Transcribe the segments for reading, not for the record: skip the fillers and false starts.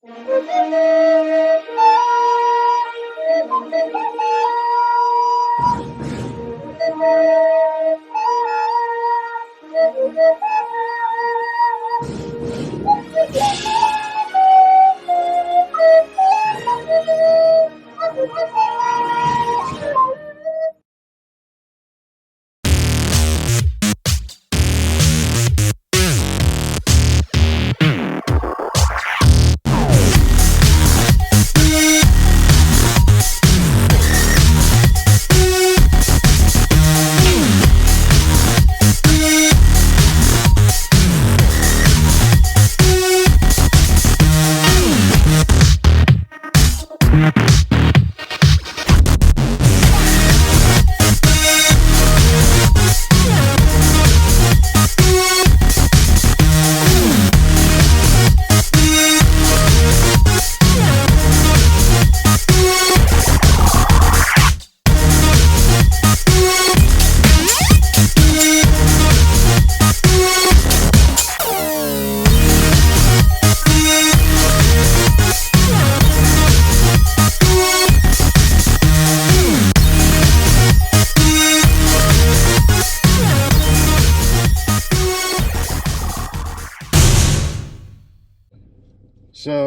So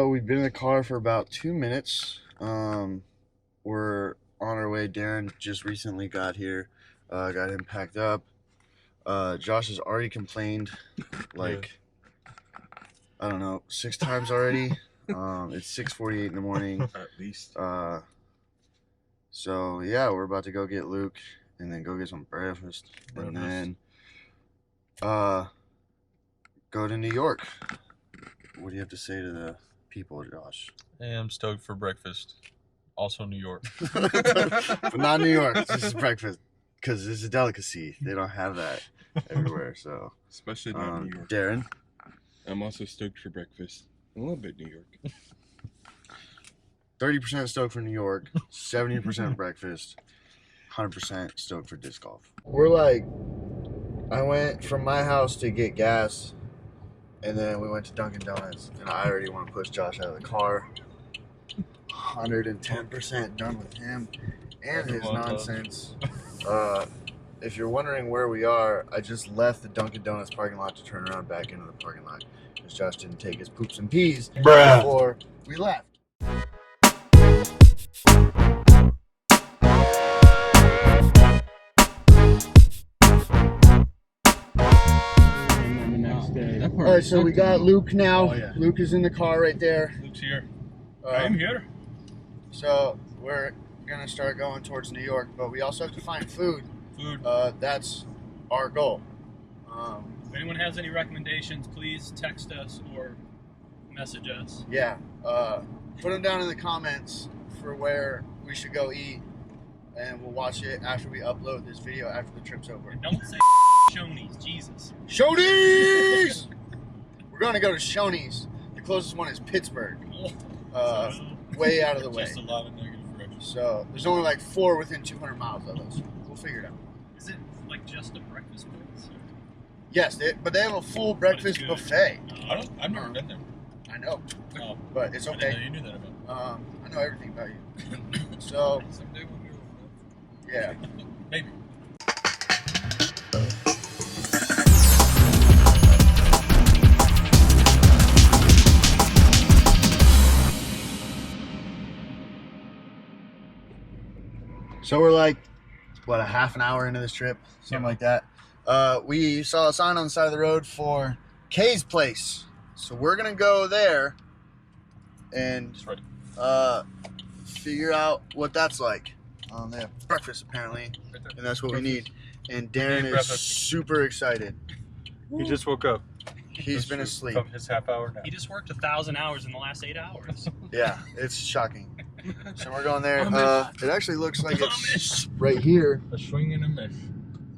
we've been in the car for about 2 minutes. We're on our way. Darren just recently got here, got him packed up. Josh has already complained I don't know, 6 times already. It's 6:48 in the morning. At least. So yeah, we're about to go get Luke and then go get some breakfast. And then go to New York. What do you have to say to the people, Josh? Hey, I'm stoked for breakfast. Also New York. But not New York. This is breakfast because it's a delicacy. They don't have that everywhere. So Especially not New York. Darren? I'm also stoked for breakfast. A little bit New York. 30% stoked for New York, 70% breakfast, 100% stoked for disc golf. I went from my house to get gas, and then we went to Dunkin' Donuts, and I already want to push Josh out of the car. 110% done with him and his nonsense. If you're wondering where we are, I just left the Dunkin' Donuts parking lot to turn around back into the parking lot because Josh didn't take his poops and peas before we left. All right, so we got Luke now. Oh, yeah. Luke is in the car right there. Luke's here. I'm here. So we're gonna start going towards New York, but we also have to find food. That's our goal. If anyone has any recommendations, please text us or message us. Yeah, put them down in the comments for where we should go eat, and we'll watch it after we upload this video after the trip's over. And don't say Shoney's, Jesus. Shoney's! We're gonna go to Shoney's. The closest one is Pittsburgh. Way out of the way. Just a lot of negative references. So there's only like 4 within 200 miles of us. We'll figure it out. Is it like just a breakfast place? Yes, but they have a full breakfast good. buffet. I've never been there. I know, Oh, but it's I didn't know okay. you knew that about I know everything about you. So me. Someday we'll go. yeah. Maybe. So we're like, what, a half an hour into this trip, something like that. We saw a sign on the side of the road for Kay's place, so we're gonna go there and Just ready. figure out what that's like. They have breakfast apparently, Right there. and that's what we need. And Darren is breakfast. super excited. He just woke up. He's been asleep. From his half hour nap. He just worked 1,000 hours in the last 8 hours. Yeah, it's shocking. So we're going there. Amish. It actually looks like it's right here. A swing and a miss.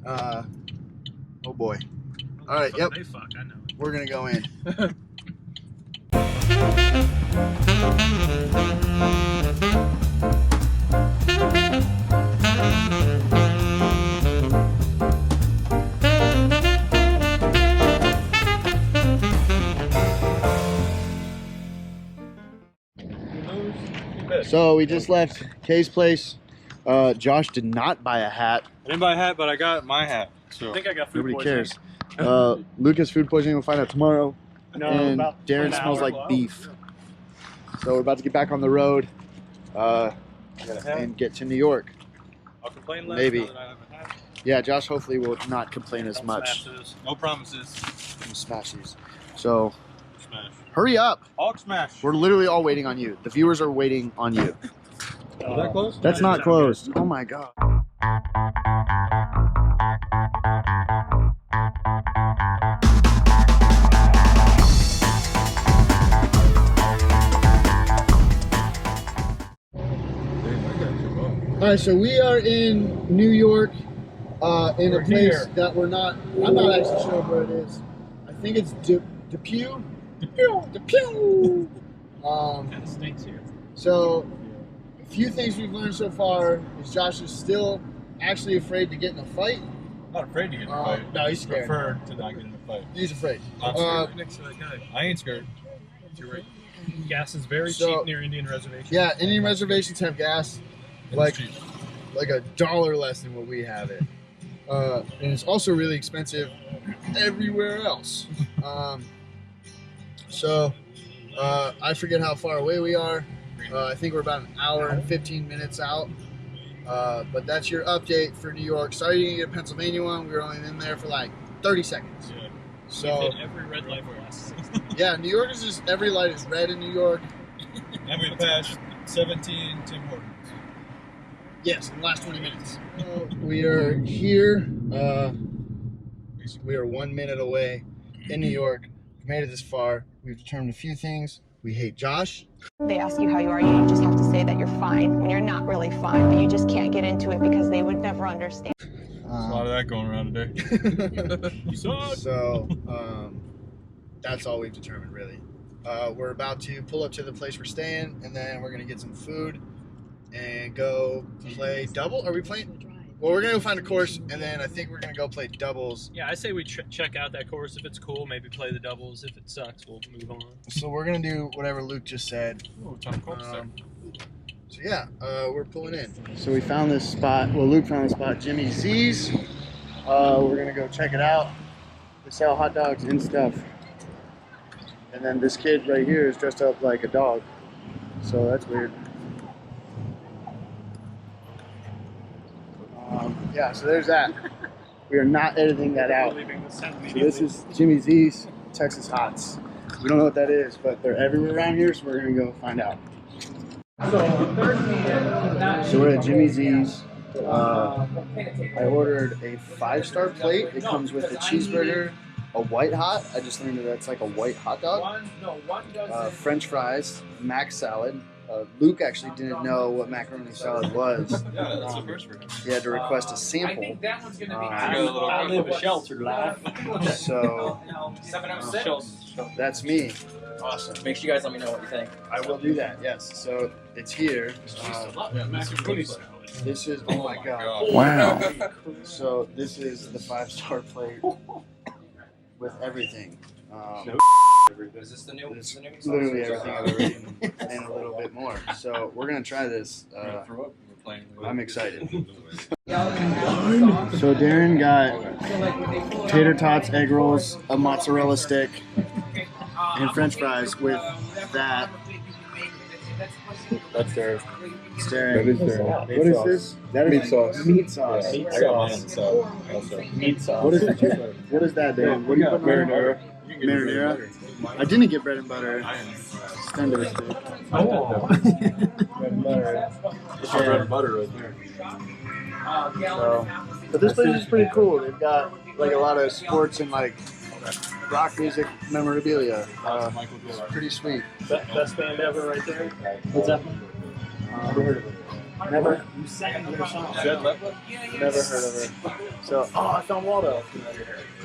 Oh boy. All right, yep. They fuck, I know. We're gonna go in. So we just left Kay's place. Josh did not buy a hat. I didn't buy a hat, but I got my hat. So I think I got food Nobody poisoning. cares. Lucas food poisoning. We'll find out tomorrow. No, And about Darren an smells hour. like beef. So we're about to get back on the road I got a hat. and get to New York. I'll complain less Maybe. now that I have a hat. Yeah, Josh hopefully will not complain as Don't much. smash those. No promises. Smash these. So Smash. hurry up. Hulk smash. We're literally all waiting on you. The viewers are waiting on you. Is that close? That's not closed. Oh my god. All right, so we are in New York, in We're a place here. that I'm not actually sure where it is. I think it's Depew. Depew. Kind of stinks here. So, a few things we've learned so far is Josh is still actually afraid to get in a fight. I'm not afraid to get in a fight. No, he's scared. Prefer to not get in a fight. He's afraid. I'm scared next to that guy. I ain't scared. You're right. Gas is very So- cheap near Indian Reservation. Yeah, Indian reservations have gas like Cheap. $1 less than what we have it, and it's also really expensive everywhere else. So I forget how far away we are. I think we're about an hour and 15 minutes out. But that's your update for New York. Sorry you didn't get a Pennsylvania one. We were only in there for like 30 seconds. Yeah. So Hit every red light for us. yeah, New York is just every light is red in New York. And we passed 17 Tim Hortons. Yes, in the last 20 minutes. We are here. We are 1 minute away in New York. We've made it this far. We've determined a few things. We hate Josh. They ask you how you are, you just have to say that you're fine when you're not really fine, but you just can't get into it because they would never understand. There's a lot of that going around today. You suck. So that's all we've determined, really. We're about to pull up to the place we're staying, and then we're going to get some food and go play double. Are we playing? Well, we're going to go find a course, and then I think we're going to go play doubles. Yeah, I say we check out that course. If it's cool, maybe play the doubles. If it sucks, we'll move on. So we're going to do whatever Luke just said. Oh, Tom Cole's there. So yeah, we're pulling in. So we found this spot. Well, Luke found this spot, Jimmy Z's. We're gonna go check it out. They sell hot dogs and stuff. And then this kid right here is dressed up like a dog. So that's weird. Yeah, so there's that. We are not editing that out. Leaving this town So this is Jimmy Z's Texas Hots. We don't know what that is, but they're everywhere around here, so we're gonna go find out. So we're at Jimmy Z's. I ordered a 5-star plate. It comes with a cheeseburger, a white hot. I just learned that that's like a white hot dog. French fries, mac salad. Luke actually didn't know what macaroni salad was. Yeah, that's the first for him. He had to request a sample. I live a sheltered life. So that's me. Awesome. Make sure you guys let me know what you think. I will do that. Yes. So it's here. This is, oh my god. Wow. So this is the 5-star plate with everything. Is this the new? It's the new literally everything I've ever eaten and a little bit more. So we're gonna try this. I'm excited. So Darren got tater tots, egg rolls, a mozzarella stick, and French fries with that. That's their. Staring. That is their. What is this? That is Meat sauce. Meat sauce. Yeah, I got mine, so also. Meat sauce. What is that? What is that, Darren? What are you putting on it? Marinara. Marinara. I didn't get bread and butter. Extended it. Bread and butter. That's my bread and butter right there. So, but this place is pretty cool. They've got like a lot of sports and like rock music memorabilia. Michael It's Jordan. pretty sweet. Best band ever, right there. What's that? Never heard of it. Never. Zed Leppard? Never heard of her. So, oh, I found Waldo.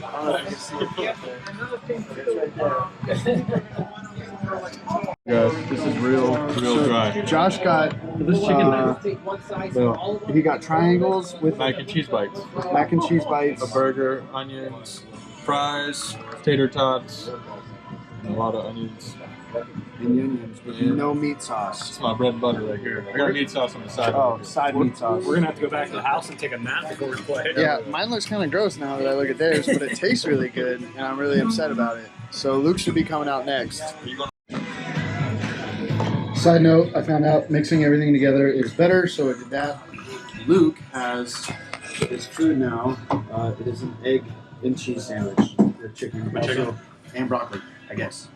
I don't know if you can see it. It's right there. Guys, this is real dry. Josh got he got triangles with Mac and cheese bites. mac and cheese bites. A burger, onions, fries, tater tots, and a lot of onions. and onions with no meat sauce. It's my bread and butter right here. I got meat sauce on the side. Oh, side meat sauce. We're gonna have to go back to the house and take a nap before we play. Yeah, mine looks kind of gross now that I look at theirs, but it tastes really good, and I'm really upset about it. So Luke should be coming out next. Side note, I found out mixing everything together is better, so I did that. Luke has his food now. It is an egg and cheese sandwich with chicken, also, and broccoli, I guess.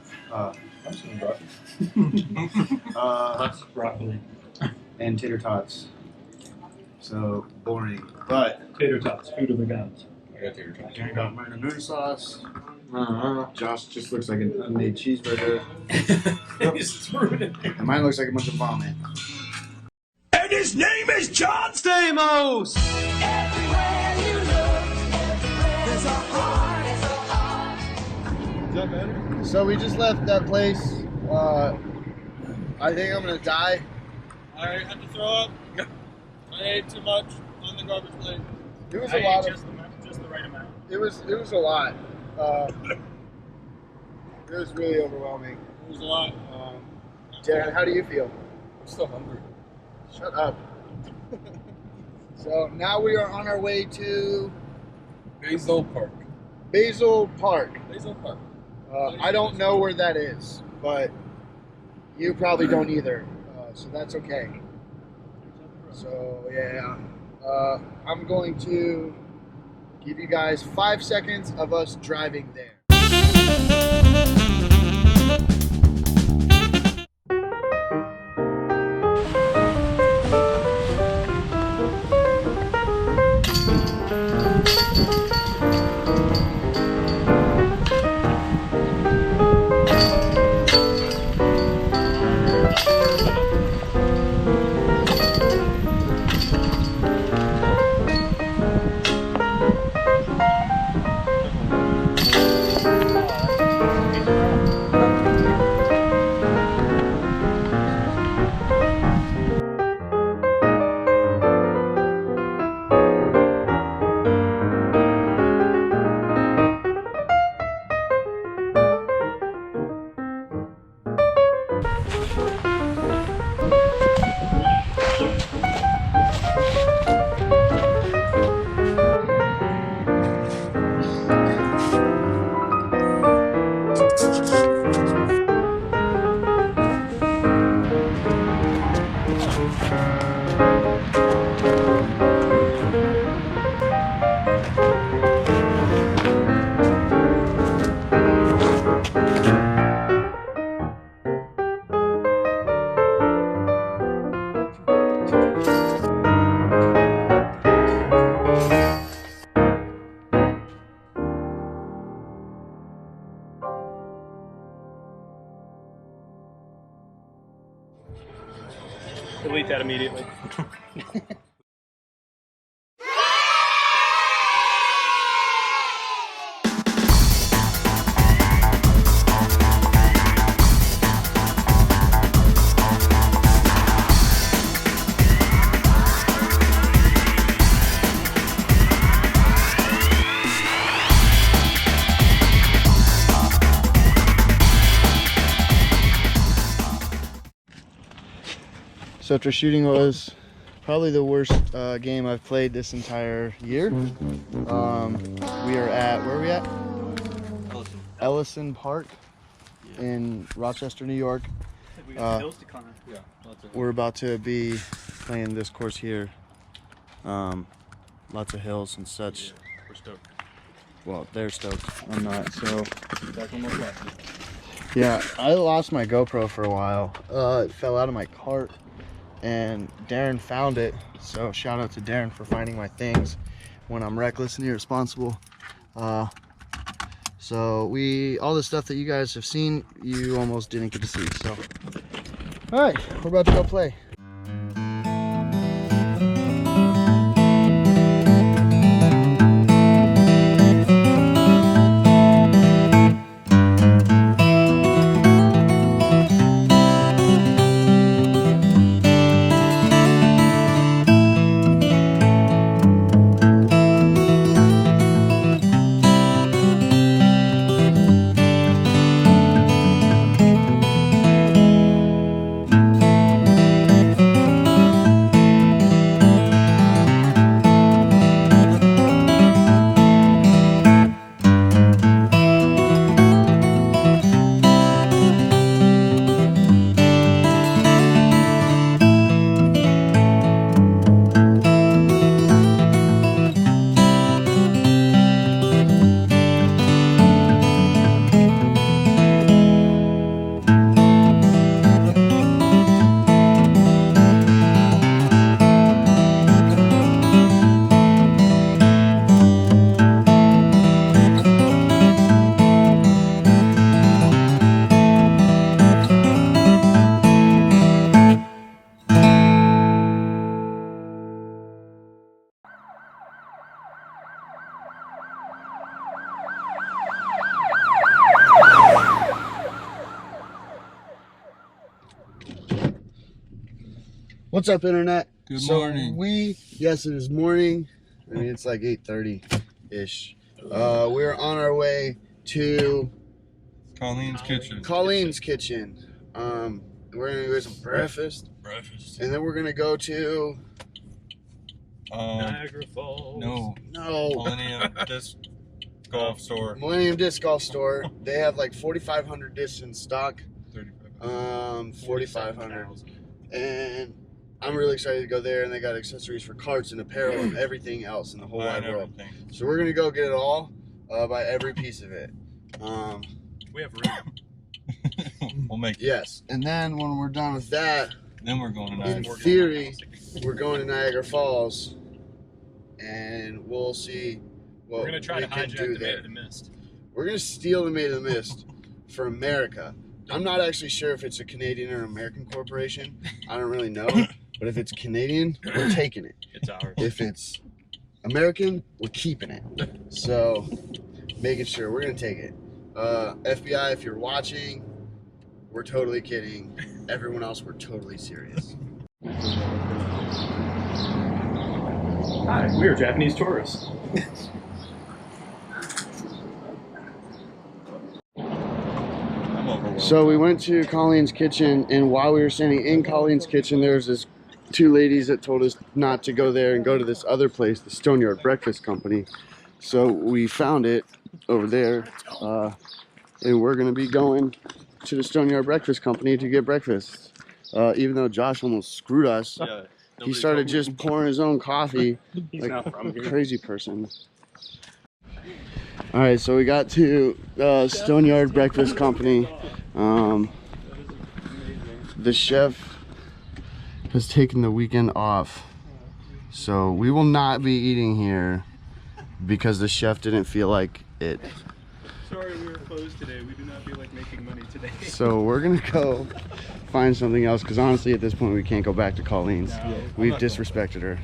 Broccoli. And tater tots. So boring, but Tater tots, food of the gods. I got tater tots. I got marinara sauce. Josh just looks like an unmade cheeseburger. And mine looks like a bunch of vomit. And his name is John Stamos! Everywhere you look, there's a heart, Is that better? So we just left that place. I think I'm gonna die. I had to throw up. I ate too much on the garbage plate. It was I a lot ate of. just the right amount. It was a lot. It was really overwhelming. It was a lot. Darren, how do you feel? I'm still hungry. Shut up. So now we are on our way to Basil Park. Basil Park. Basil Park. I don't know where that is, but you probably don't either. So that's okay. So yeah, I'm going to give you guys 5 seconds of us driving there. Delete that immediately. So after shooting was probably the worst game I've played this entire year. We are at, where are we at? Ellison Park in Rochester, New York. We got the hills to climb. Yeah. We're about to be playing this course here. Lots of hills and such. We're stoked. Well, they're stoked. I'm not, so. Back on my plastic. Yeah, I lost my GoPro for a while. It fell out of my cart and Darren found it. So shout out to Darren for finding my things when I'm reckless and irresponsible. So all the stuff that you guys have seen, you almost didn't get to see. So, all right, we're about to go play. What's up, internet? Good So morning. yes, it is morning. I mean, it's like 8:30-ish. We're on our way to Colleen's Kitchen. Colleen's Kitchen. We're gonna get some breakfast, and then we're gonna go to Niagara Falls. No. no Millennium Disc Golf Store. Millennium Disc Golf Store. They have like 4,500 discs in stock. 35. 4,500, and I'm really excited to go there. And they got accessories for carts and apparel and everything else in the whole wide world. Everything. So we're gonna go get it all, buy every piece of it. We have room. We'll make it. Yes, and then when we're done with that, Then we're going to in Niagara. theory, we're going to Niagara Falls, and we'll see what We're gonna try to we can hijack do the there. Maid of the Mist. We're gonna steal the Maid of the Mist for America. I'm not actually sure if it's a Canadian or American corporation. I don't really know, but if it's Canadian, we're taking it. It's ours. If it's American, we're keeping it. So, making sure we're gonna take it. FBI, if you're watching, we're totally kidding. Everyone else, we're totally serious. Hi, we are Japanese tourists. I'm overwhelmed. So we went to Colleen's Kitchen, and while we were standing in Colleen's Kitchen, there's this two ladies that told us not to go there and go to this other place, the Stoneyard Breakfast Company. So we found it over there, and we're gonna be going to the Stoneyard Breakfast Company to get breakfast. Even though Josh almost screwed us, he started just pouring his own coffee like a crazy person. All right, so we got to Stoneyard Breakfast Company. The chef has taken the weekend off, so we will not be eating here because the chef didn't feel like it. Sorry, we were closed today. We do not feel like making money today. So we're gonna go find something else because honestly, at this point, we can't go back to Colleen's. We've disrespected her.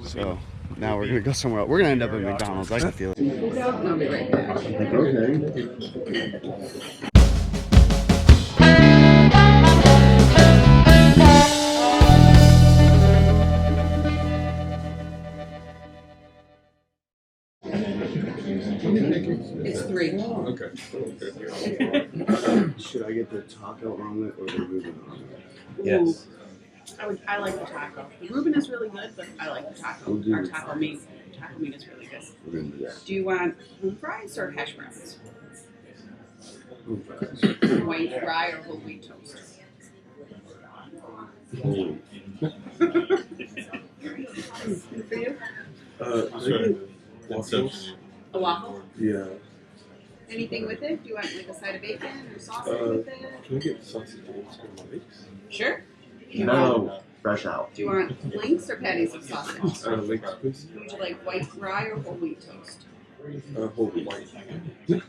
So now we're gonna go somewhere else. We're gonna end up at McDonald's. I can feel it. I'll be right back. Okay. It's 3. Okay. Should I get the taco omelet or the Reuben omelet? Yes. I like the taco. The Reuben is really good, but I like the taco. We'll do Our the taco meat is really good. We're gonna do that. Do you want home fries or hash browns? Home fries. White rye or whole wheat toast? Holy. Good for you? Waffles. A waffle? Yeah. Anything with it? Do you want like a side of bacon or sausage with it? Can I get sausage and scrambled Sure. Do you Fresh out. Do you want links or patties of sausage? eggs? Legs, please. Would you like white rye or whole wheat toast? Whole wheat. Do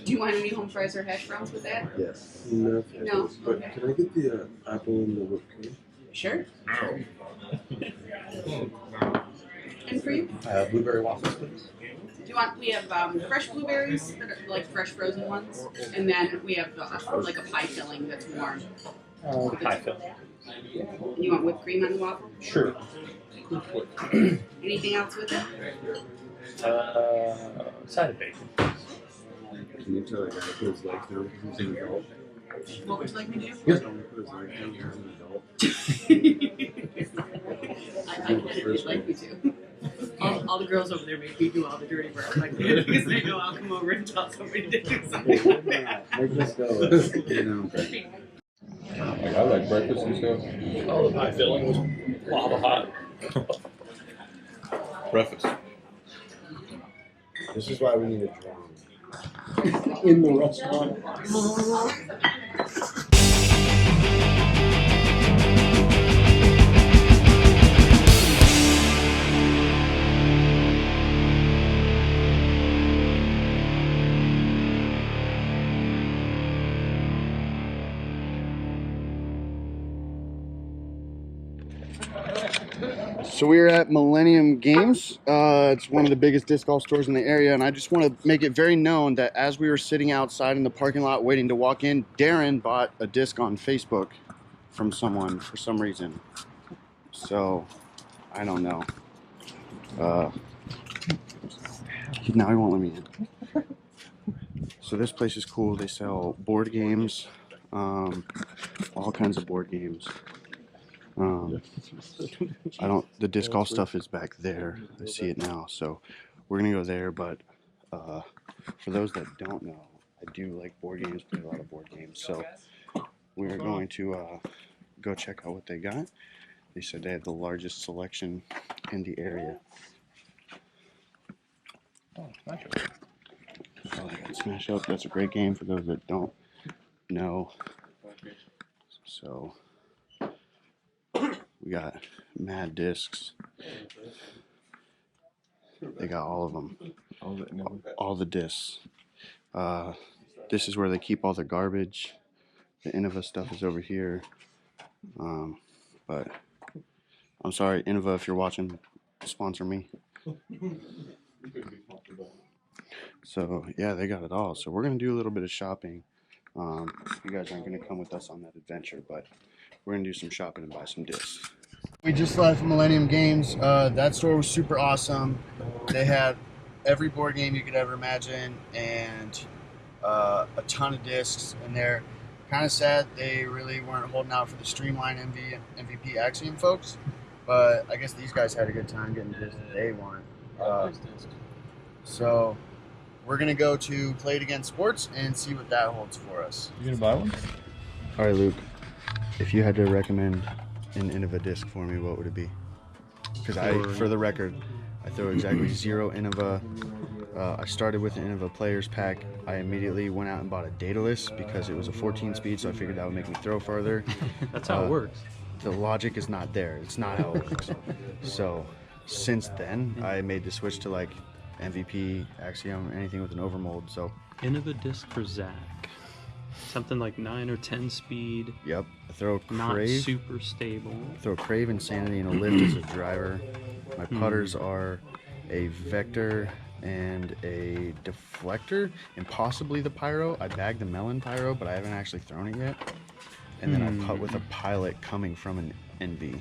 you want any home fries or hash browns with that? Yes. No. No. But Okay. can I get the apple and the whipped cream? Sure. And for you? Blueberry waffles, please. Do you want? We have fresh blueberries that are like fresh frozen ones, and then we have like a pie filling that's warm. Pie filling. You want whipped cream on the waffle? Sure. Anything else with it? Side of bacon. Can you tell the guy to put his legs down because he's an adult? What would you like me to do? Tell him to put his legs down because he's an adult. I can if you'd like me to. All the girls over there make me do all the dirty work, like because they know I'll come over and tell somebody to do something. Make this go. You know. Like, I like breakfast and stuff. Oh, the pie filling was lava hot. Breakfast. This is why we need a drone. In the restaurant. So we are at Millennium Games. It's one of the biggest disc golf stores in the area, and I just want to make it very known that as we were sitting outside in the parking lot waiting to walk in, Darren bought a disc on Facebook from someone for some reason. So, I don't know. Now he won't let me in. So this place is cool. They sell board games, all kinds of board games. The disc golf stuff is back there. I see it now. So we're gonna go there. But for those that don't know, I do like board games. Play a lot of board games. So we're going to go check out what they got. They said they have the largest selection in the area. Oh, Smash Up. That's a great game for those that don't know. So we got mad discs. They got all of them. All the discs. This is where they keep all the garbage. The Innova stuff is over here. But I'm sorry, Innova, if you're watching, sponsor me. So yeah, they got it all. So we're gonna do a little bit of shopping. You guys aren't gonna come with us on that adventure, but we're gonna do some shopping and buy some discs. We just left Millennium Games. That store was super awesome. They had every board game you could ever imagine and a ton of discs in there. Kind of sad they really weren't holding out for the Streamline MVP Axiom folks, but I guess these guys had a good time getting the discs that they want. So we're gonna go to Play It Again Sports and see what that holds for us. You gonna buy one? All right, Luke. If you had to recommend an Innova disc for me, what would it be? Because for the record, I throw exactly 0 Innova. I started with an Innova Players Pack. I immediately went out and bought a Daedalus because it was a 14 speed, so I figured that would make me throw farther. That's how it works. The logic is not there. It's not how it works. So since then, I made the switch to like MVP, Axiom, anything with an overmold. So Innova disc for Zach. Something like 9 or 10 speed. Yep. I throw Not Crave. super stable. Throw Crave, Insanity, and a Lift as a driver. My putters are a Vector and a Deflector, and possibly the Pyro. I bagged the Melon Pyro, but I haven't actually thrown it yet. And then I putt with a Pilot coming from an NV.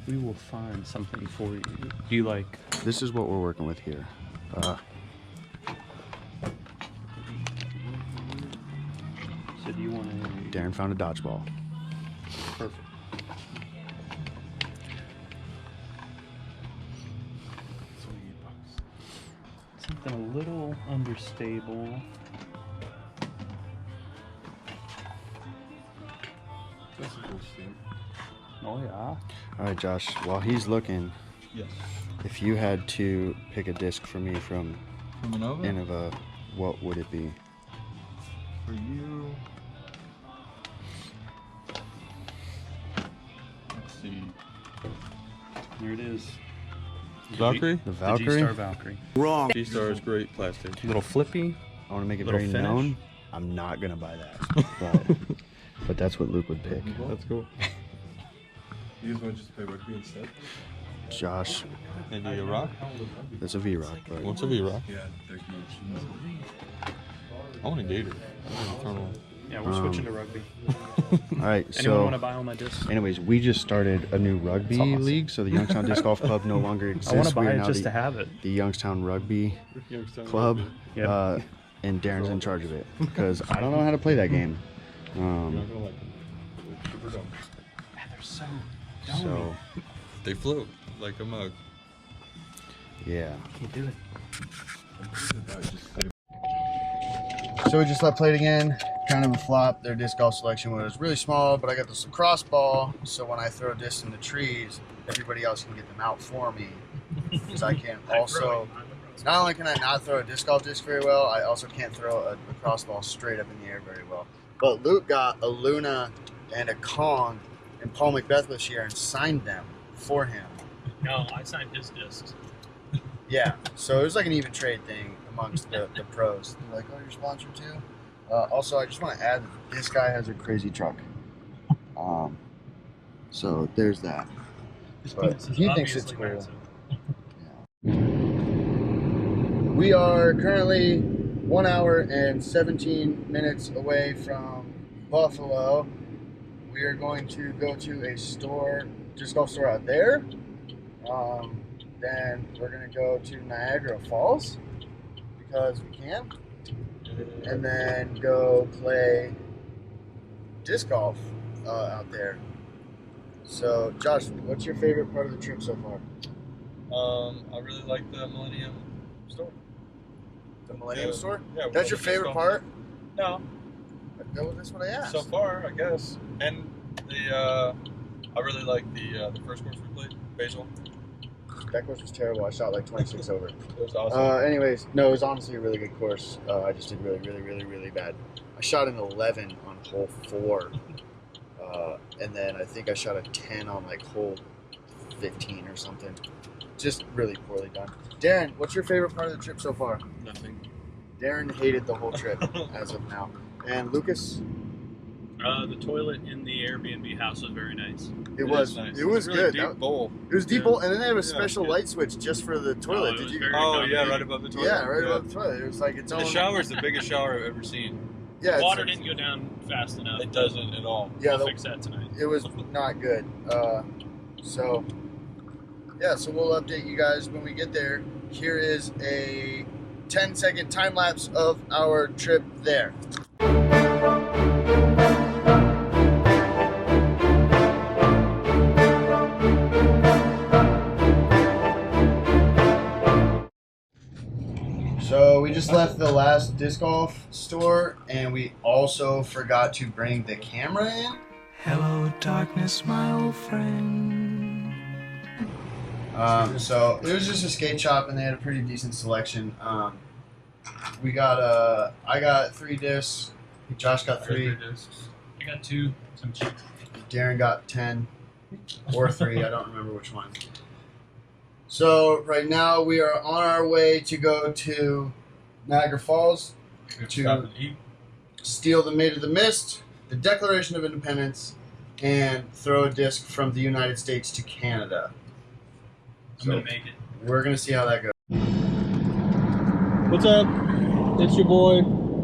We will find something for you. Do you like... This is what we're working with here. So do you want to... Darren found a dodgeball. Perfect. Something a little understable. That's a cool thing. Oh yeah. All right, Josh. While he's looking, Yes. if you had to pick a disc for me from From Innova? Innova, what would it be? For you. Let's see. Here it is. Valkyrie? The The Valkyrie? G-Star Valkyrie. Wrong. G-Star is great plastic. Little flippy. I want to make it Little very finish. known. I'm not going to buy that. But that's what Luke would pick. That's cool. You guys want to just play rugby instead? Josh, Maybe a rock? that's a V-Rock. But What's a V-rock? Yeah, there's no. I want a gator. I want to throw one. Yeah, we're switching to rugby. all right, Anyone want to so buy all my discs? anyways, we just started a new rugby That's awesome. league. So the Youngstown Disc Golf Club no longer exists. I want to We buy are it now just the, to have it. the Youngstown Rugby Youngstown Club. Rugby. Yep. And Darren's in charge of it because I don't know how to play that game. You're not gonna like them. Super dumb. Man, they're so So They float like a mug. yeah. You do it. So we just played again. Kind of a flop. Their disc golf selection was really small, but I got this lacrosse ball. So when I throw discs in the trees, everybody else can get them out for me. Because I can also, not only can I not throw a disc golf disc very well, I also can't throw a lacrosse ball straight up in the air very well. But Luke got a Luna and a Kong and Paul Macbeth this year and signed them for him. No, I signed his discs. Yeah, so it was like an even trade thing amongst the pros. They're like, oh, you're sponsored too? Also, I just want to add that this guy has a crazy truck. So there's that. But he thinks it's cool. We are currently 1 hour and 17 minutes away from Buffalo. We are going to go to a store disc golf store out there. Then we're gonna go to Niagara Falls because we can, and then go play disc golf out there. So, Josh, what's your favorite part of the trip so far? I really like the Millennium store. The Millennium store? Yeah. That's your favorite part? No. No, that's what I asked. So far, I guess. And I really like the first course we played, Basil. That course was terrible. I shot like 26 over. It was awesome. Anyways, no, it was honestly a really good course. I just did really bad. I shot an 11 on hole 4. And then I think I shot a 10 on like hole 15 or something. Just really poorly done. Darren, what's your favorite part of the trip so far? Nothing. Darren hated the whole trip as of now. And Lucas? The toilet in the Airbnb house was very nice. It was nice. It was really good. Deep bowl. It was deep Yeah. bowl, and then they have a Yeah, special good. light switch just for the toilet. it Did was you? very Oh yeah, accommodating. right above the toilet. Yeah, right above the toilet. It was like its own. The shower is the biggest shower I've ever seen. Yeah, The it's- water didn't go down fast enough. It doesn't at all. Yeah, We'll the- fix that tonight. it was not good. So we'll update you guys when we get there. Here is a 10-second time lapse of our trip there. So we just left the last disc golf store, and we also forgot to bring the camera in. Hello, darkness, my old friend. So it was just a skate shop, and they had a pretty decent selection. We got I got 3 discs. Josh got 3. I got 2. Some cheap. Darren got 10 or 3. I don't remember which one. So right now we are on our way to go to Niagara Falls to steal the Maid of the Mist, the Declaration of Independence, and throw a disc from the United States to Canada. I'm gonna make it. We're gonna see how that goes. What's up? It's your boy,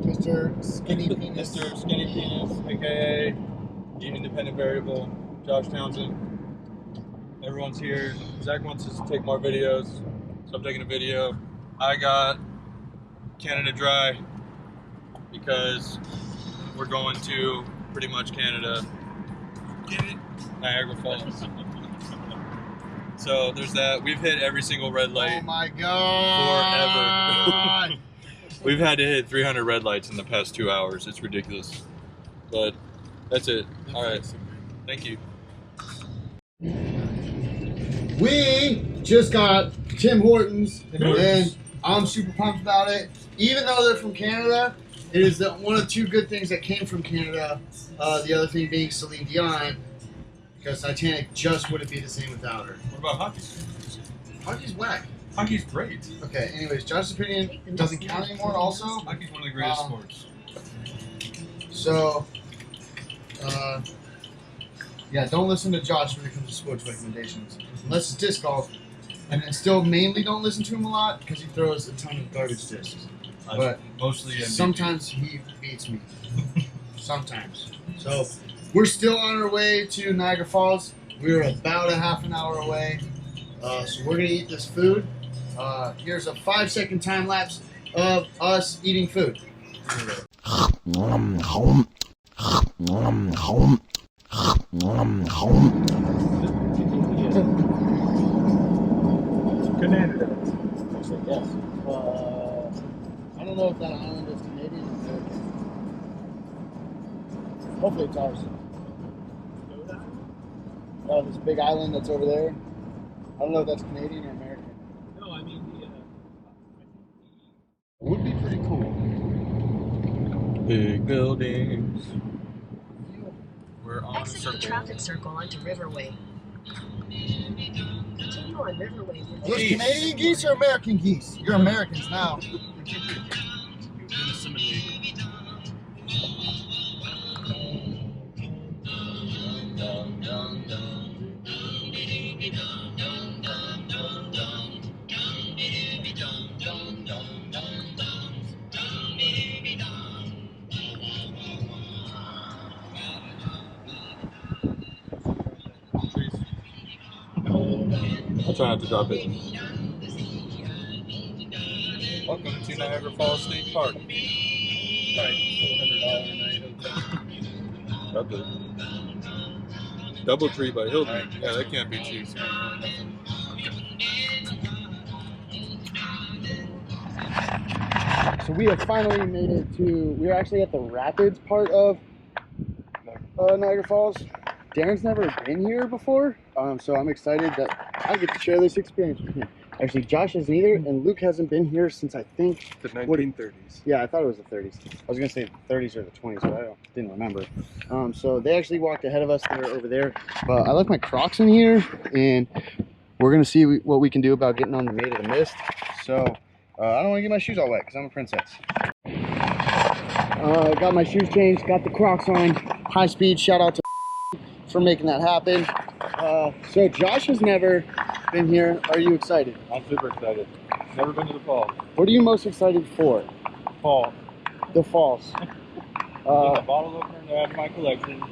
Mr. Skinny Penis. Mr. Skinny Penis, aka Dean Independent Variable, Josh Townsend. Everyone's here. Zach wants us to take more videos, so I'm taking a video. I got Canada Dry because we're going to pretty much Canada. Get it? Niagara Falls. So there's that. We've hit every single red Oh light my god! forever. We've had to hit 300 red lights in the past 2 hours. It's ridiculous. But that's it. All right. Thank you. We just got Tim Hortons, and I'm super pumped about it. Even though they're from Canada, it is one of 2 good things that came from Canada. The other thing being Celine Dion, because Titanic just wouldn't be the same without her. What about hockey? Hockey's whack. Hockey's great. Okay, anyways, Josh's opinion doesn't count anymore also. Hockey's one of the greatest sports. So, yeah, don't listen to Josh when it comes to sports recommendations. Unless it's disc golf. And then still mainly don't listen to him a lot because he throws a ton of garbage discs. But Mostly MVP. sometimes he beats me. Sometimes. So, we're still on our way to Niagara Falls. We're about a half an hour away. So we're going to eat this food. Here's a 5-second time lapse of us eating food. Canada. Yes. I don't know if that island is Canadian or American. Hopefully it's ours. This big island that's over there. I don't know if that's Canadian or American. No, I mean It would be pretty cool. Big buildings. We're on a Exit the circle. traffic circle onto Riverway. Continue on Riverway. Are those Canadian geese or American geese? You're Americans now. I'll try not to drop it. Welcome to Niagara Falls State Park. Right, $400 a night hotel. Probably. Doubletree by Hilton. Yeah, that can't be cheap. So we have finally made it to, we're actually at the Rapids part of Niagara Falls. Darren's never been here before, so I'm excited that I get to share this experience with him. Actually, Josh hasn't either, and Luke hasn't been here since I think The 1930s. Yeah, I thought it was the 30s. I was gonna say the 30s or the 20s, but I didn't remember. So they actually walked ahead of us. They're over there. But I left my Crocs in here, and we're gonna see what we can do about getting on the Maid of the Mist. So I don't want to get my shoes all wet because I'm a princess. Got my shoes changed. Got the Crocs on. High speed. Shout out to for making that happen. So Josh has never been here. Are you excited? I'm super excited. Never been to the falls. What are you most excited for? Fall. The falls. Getting a bottle opener to add to my collection.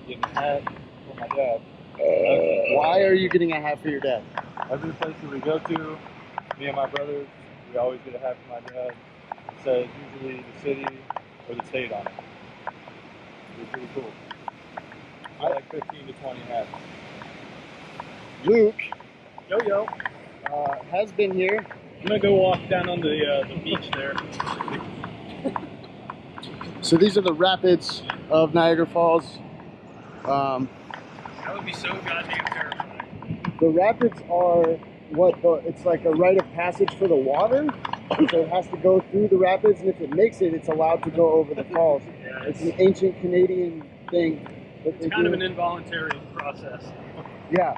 Getting a hat for my dad. Why are you getting a hat for your dad? Every place that we go to, me and my brothers, we always get a hat for my dad. It says usually the city or the state on it. It's pretty cool. I like 15 to 20 hats. Luke Yo. has been here. I'm gonna go walk down on the beach there. So these are the rapids of Niagara Falls. That would be so goddamn terrifying. The rapids are it's like a rite of passage for the water. So it has to go through the rapids, and if it makes it, it's allowed to go over the falls. Yeah, It's an ancient Canadian thing. It's kind of an involuntary process. Yeah.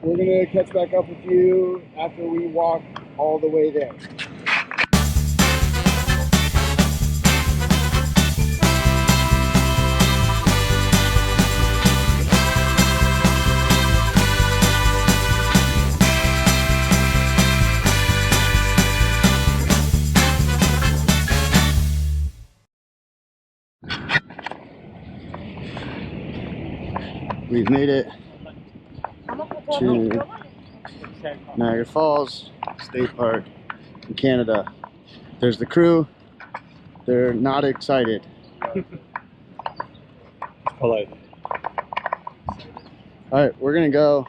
We're gonna catch back up with you after we walk all the way there. We've made it to Niagara Falls State Park in Canada. There's the crew. They're not excited. Polite. All right, we're gonna go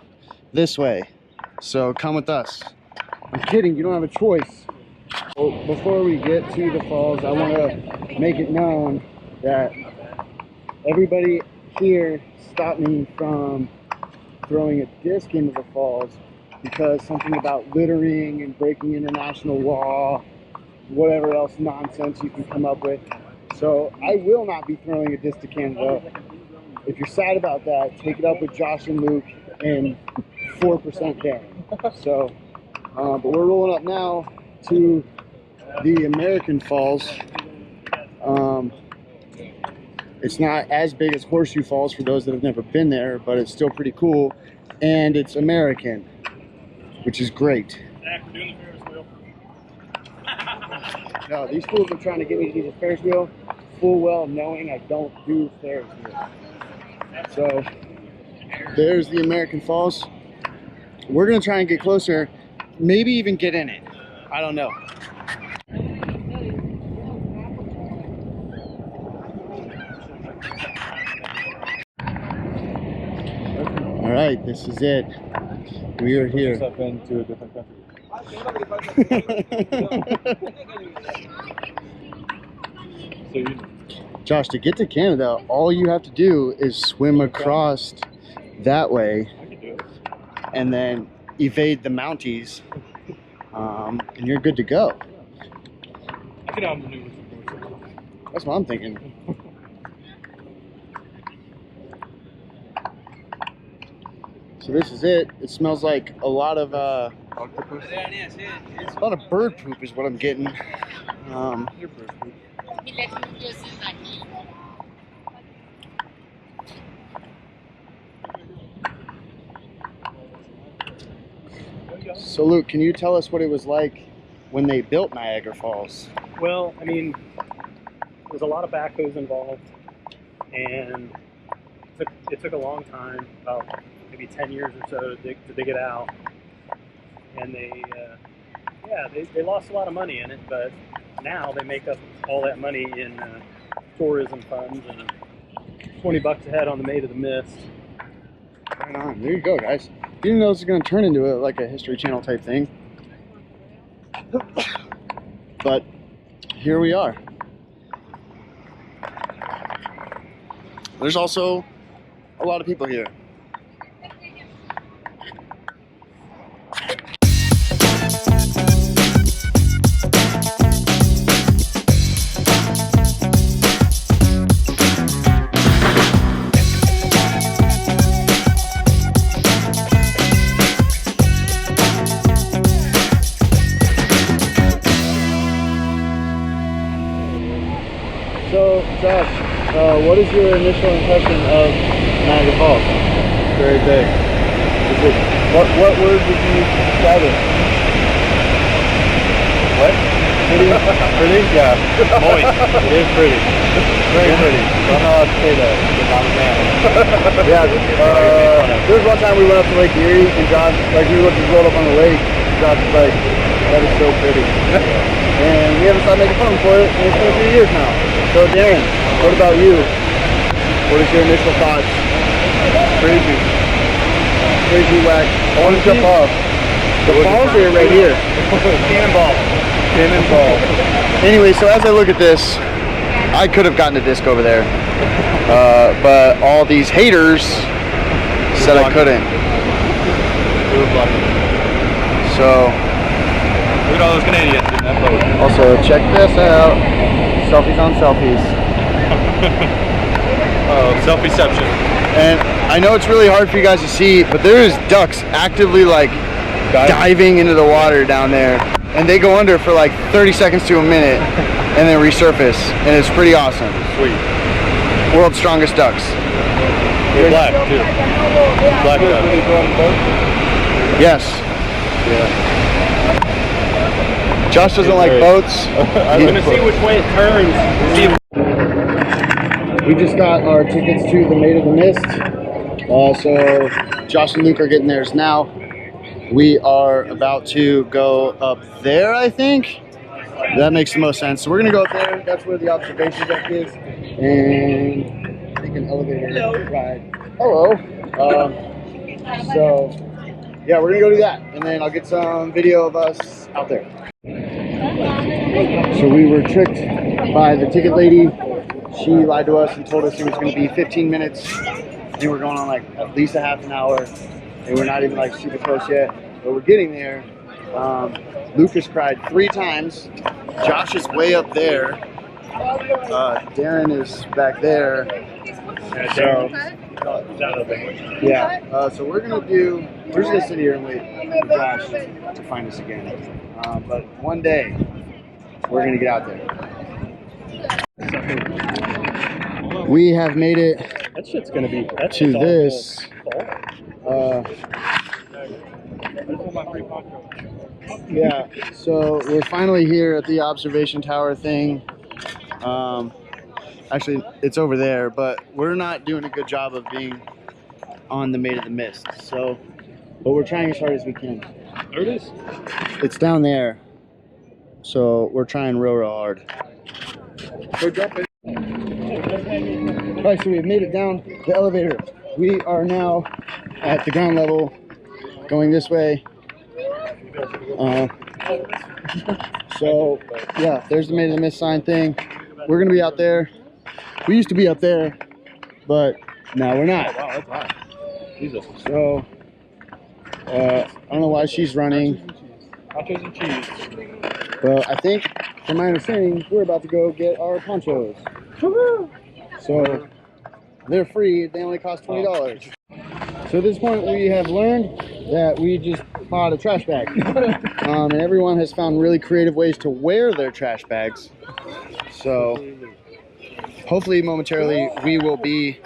this way. So come with us. I'm kidding, you don't have a choice. Well, before we get to the falls, I want to make it known that everybody here stopped me from throwing a disc into the falls because something about littering and breaking international law, whatever else nonsense you can come up with. So I will not be throwing a disc to Canada. If you're sad about that, take it up with Josh and Luke and 4% Darren. So, but we're rolling up now to the American Falls. It's not as big as Horseshoe Falls for those that have never been there, but it's still pretty cool. And it's American, which is great. Zach, we're doing the Ferris wheel. No, these fools are trying to get me to do the Ferris wheel, full well knowing I don't do Ferris wheel. So there's the American Falls. We're gonna try and get closer, maybe even get in it. I don't know. All right, this is it. We are here. I've been to a different country. So you Josh, to get to Canada, all you have to do is swim across that way and then evade the Mounties, and you're good to go. I could outmaneuver some horses. That's what I'm thinking. So this is it. It smells like a lot of Octopus? a lot of bird poop is what I'm getting. So Luke, can you tell us what it was like when they built Niagara Falls? Well, I mean, there's a lot of backhoes involved, and It took a long time, about maybe 10 years or so to dig it out. And they lost a lot of money in it, but now they make up all that money in tourism funds and $20 a head on the Maid of the Mist. Right on. There you go, guys. You didn't know this was going to turn into like a History Channel type thing. But here we are. There's also a lot of people here. So, Josh, what is your initial impression of Niagara Falls? Very big. What word would you describe it? What? Pretty? Pretty? Yeah. Moist. It is pretty. Very pretty. Don't know how to say that. I'm a man. Yeah. There was one time we went up to Lake Erie and Josh, like we just rolled up on the lake. Josh was like, that is so pretty. And we haven't started making fun for it, and it's been a few years now. So Darren, what about you? What is your initial thoughts? Crazy. Crazy whack. I want to jump off. The falls are right here. Cannonball. Cannonball. Anyway, so as I look at this, I could have gotten a disc over there. But all these haters said I couldn't. So look at all those Canadians in that boat. Also, check this out. Selfies on selfies. Self-reception. And I know it's really hard for you guys to see, but there is ducks actively like diving into the water down there. And they go under for like 30 seconds to a minute and then resurface. And it's pretty awesome. Sweet. World's strongest ducks. They're black too. Black ducks. Yes. Yeah. Josh doesn't like boats. I'm going to see which way it turns. We just got our tickets to the Maid of the Mist. So Josh and Luke are getting theirs now. We are about to go up there, I think. That makes the most sense. So we're going to go up there. That's where the observation deck is. And take an elevator ride. Hello. So, yeah, we're going to go do that. And then I'll get some video of us out there. So we were tricked by the ticket lady. She lied to us and told us it was going to be 15 minutes. And we're going on like at least a half an hour. And we're not even like super close yet. But we're getting there. Lucas cried 3 times. Josh is way up there. Darren is back there. So, yeah. So we're just going to sit here and wait for Josh to find us again. But one day, we're going to get out there. We have made it that shit's gonna be, to this. Yeah, so we're finally here at the observation tower thing. Actually, it's over there, but we're not doing a good job of being on the Maid of the Mist. So, but we're trying as hard as we can. There it is. It's down there. So we're trying real hard. We're jumping. Alright, so we've made it down the elevator. We are now at the ground level, going this way. So, yeah, there's the Maid of the Mist sign thing. We're going to be out there. We used to be up there, but now we're not. Wow, that's hot. Jesus. So, I don't know why she's running. Nachos and cheese. But I think, from my understanding, we're about to go get our ponchos. So, they're free. They only cost $20. So at this point, we have learned that we just bought a trash bag. And everyone has found really creative ways to wear their trash bags. So, hopefully, momentarily, we will be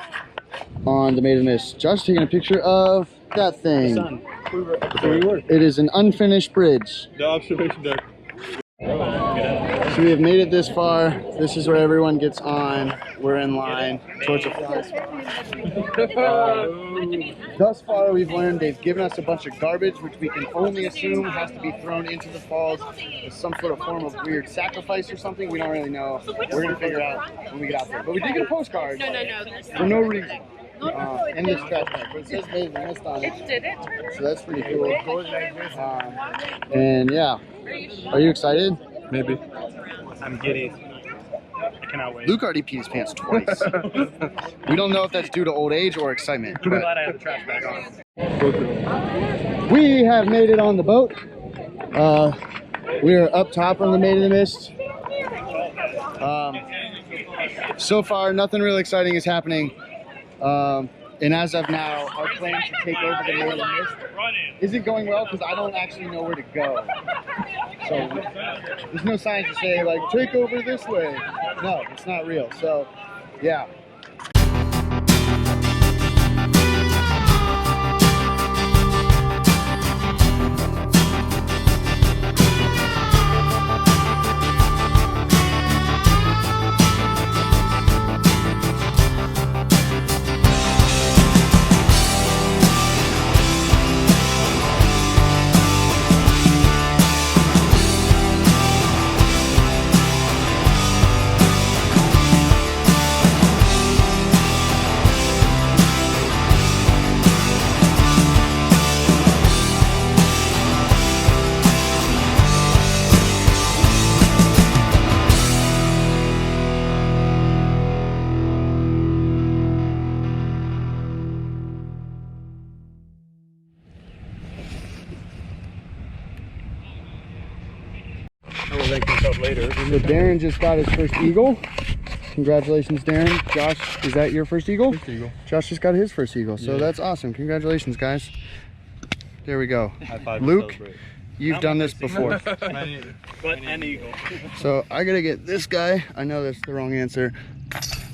on the Maid of the Mist. Josh taking a picture of that thing. It is an unfinished bridge. The observation deck. So we have made it this far. This is where everyone gets on. We're in line. Torch of flies. Thus far, we've learned they've given us a bunch of garbage, which we can only assume has to be thrown into the falls as some sort of form of weird sacrifice or something. We don't really know. We're gonna figure out when we get out there. But we did get a postcard for no reason. In this trash bag, but it says Made in the Mist on it. So that's pretty cool. And yeah, are you excited? Maybe. I'm giddy. I cannot wait. Luke already peed his pants twice. We don't know if that's due to old age or excitement. I'm glad I have the trash bag on. We have made it on the boat. We are up top on the Made in the Mist. So far, nothing really exciting is happening. And as of now, our plan to take over the Made in the Mist isn't going well because I don't actually know where to go. So there's no signs to say like, take over this way. No, it's not real. So yeah. I will link this up later. So Darren just got his first eagle. Congratulations, Darren. Josh, is that your first eagle? First eagle. Josh just got his first eagle. So Yeah. that's awesome. Congratulations, guys. There we go. High five. Luke, you've done this before. But an eagle. So I gotta get this guy. I know that's the wrong answer.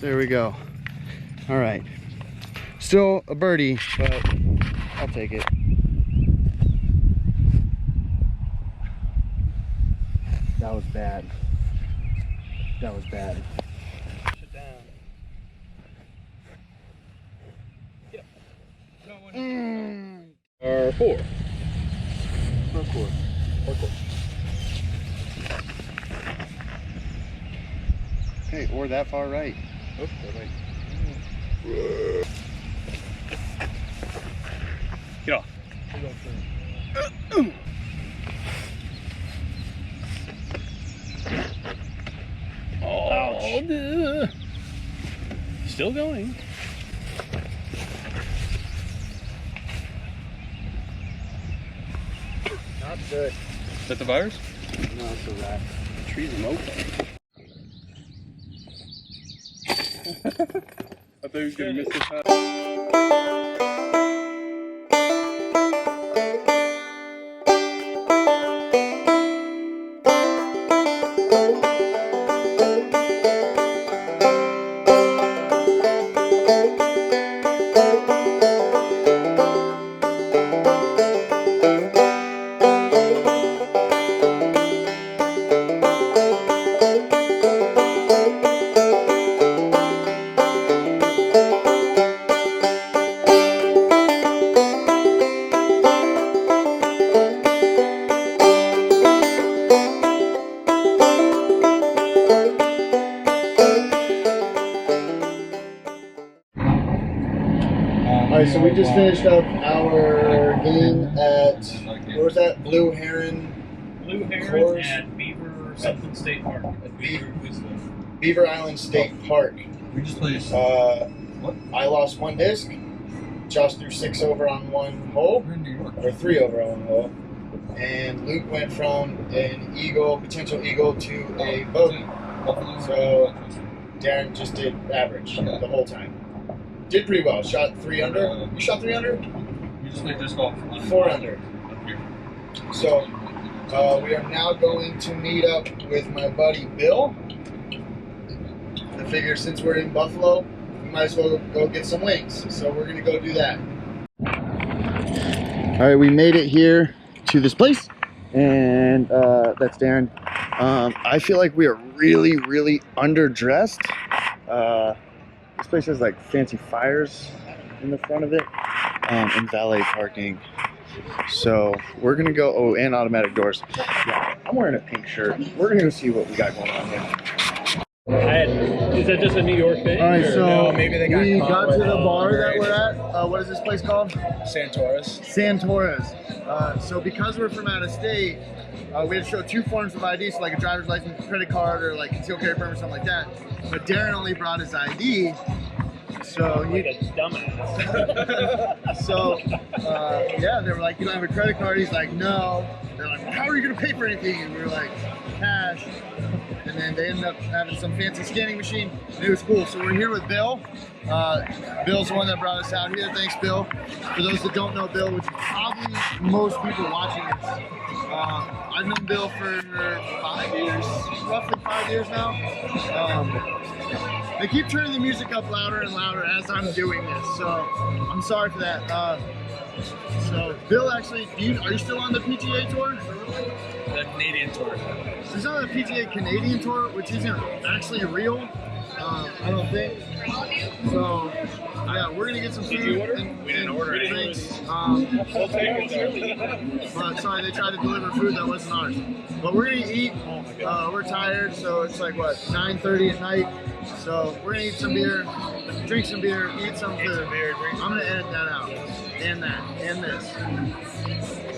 There we go. All right. Still a birdie, but I'll take it. That was bad. That was bad. Sit down. Four. Parkour. Okay, or that far right. Oh, right. Get off. Oh, still going. Not good. Is that the virus? No, it's a rat. The tree's an okay. I thought he was gonna miss this time. Alright, so we just finished up our game at, where was that? Blue Heron Blue Course. Heron at Beaver something State Park. Beaver Island State Park. We just played. I lost one disc. Josh threw 6 over on one hole, We're in New York. or 3 over on one hole. And Luke went from an eagle, potential eagle, to a bogey. So Darren just did average the whole time. Did pretty well. Shot 3 under. You shot 3 under? We just played disc golf. 4 under. So we are now going to meet up with my buddy Bill. I figure since we're in Buffalo, we might as well go get some wings. So we're gonna go do that. All right, we made it here to this place, and that's Darren. I feel like we are really, really underdressed. This place has like fancy fires in the front of it, and valet parking. So we're gonna go, oh, and automatic doors. Yeah, I'm wearing a pink shirt. We're gonna go see what we got going on here. Is that just a New York thing? All right, or- so No, maybe they got we caught got with to the all bar that underage. we're at. What is this place called? Santoris. Santoris. So because we're from out of state, we had to show 2 forms of ID, so like a driver's license, credit card, or like concealed carry permit or something like that. But Darren only brought his ID. So Like a dumbass. So, yeah, they were like, you don't have a credit card? He's like, no. They're like, well, how are you going to pay for anything? And we were like, cash. And then they ended up having some fancy scanning machine. And it was cool. So we're here with Bill. Bill's the one that brought us out here. Thanks, Bill. For those that don't know Bill, which is probably most people watching this, I've known Bill for 5 years, roughly 5 years now. They keep turning the music up louder and louder as I'm doing this, so I'm sorry for that. So Bill, actually, are you still on the PGA tour? The Canadian tour. So he's on the PGA Canadian tour, which isn't actually real. I don't think. So yeah, we're gonna get some food. We didn't order it. Drinks. But sorry, they tried to deliver food that wasn't ours. But we're gonna eat. We're tired, so it's like what, 9:30 at night. So we're gonna eat some beer, drink some beer, eat some food. I'm gonna edit that out, and that, and this.